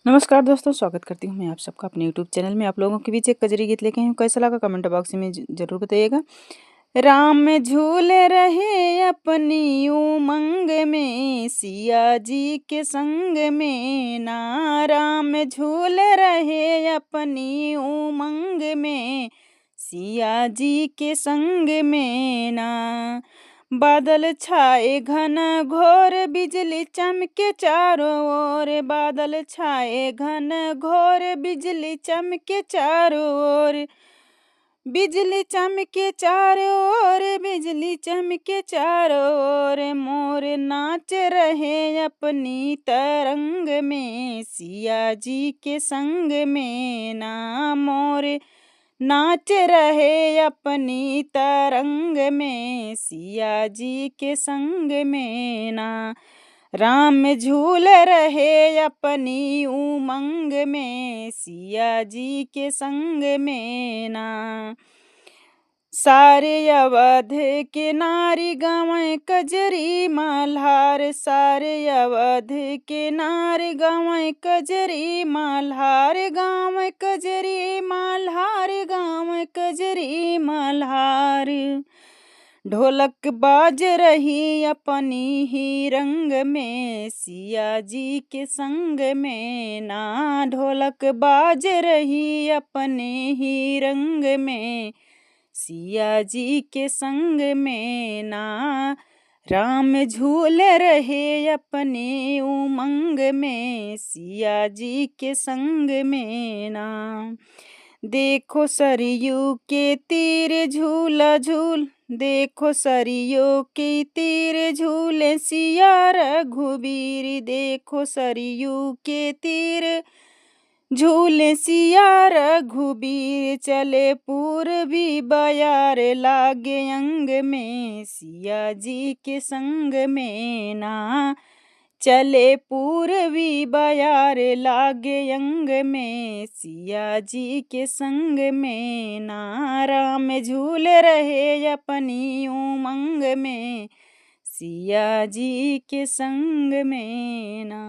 नमस्कार दोस्तों, स्वागत करती हूँ मैं आप सबका अपने यूट्यूब चैनल में। आप लोगों के बीच एक कजरी गीत लेके आई हूँ। कैसा लगा कमेंट बॉक्स में ज़रूर बताइएगा। राम झूल रहे अपनी उमंग में, सिया जी के संग में ना। राम झूल रहे अपनी उमंग में, सिया जी के संग में ना। बादल छाए घन घोर, बिजली चमके चारों ओर। बादल छाए घन घोर, बिजली चमके चारों ओर। बिजली चमके चारों ओर, बिजली चमके चारों ओर। मोर नाच रहे अपनी तरंग में, सिया जी के संग में ना। मोर नाच रहे अपनी तरंग में, सिया जी के संग में ना। राम झूल रहे अपनी उमंग में, सिया जी के संग में ना। सारे अवध के नारी गावें कजरी मल्हार। सारे अवध के नारी गावें कजरी मल्हार। गावें कजरी मल्हार, गावें कजरी मल्हार। ढोलक बाज रही अपनी ही रंग में, सिया जी के संग में ना। ढोलक बाज रही अपने ही रंग में, सिया जी के संग में ना। राम झूल रहे अपने उमंग में, सिया जी के संग में ना। देखो सरयू के तीर झूला झूल, देखो सरयू के तीर झूले सिया रघुबीर। देखो सरयू के तीर झूले सिया रघुबीर। चले पूर्वी बयार, लागे अंग में, सिया जी के संग में ना। चले पूर्वी बयार, लागे अंग में, सिया जी के संग में ना। राम झूल रहे अपनी उमंग में, सिया जी के संग में ना।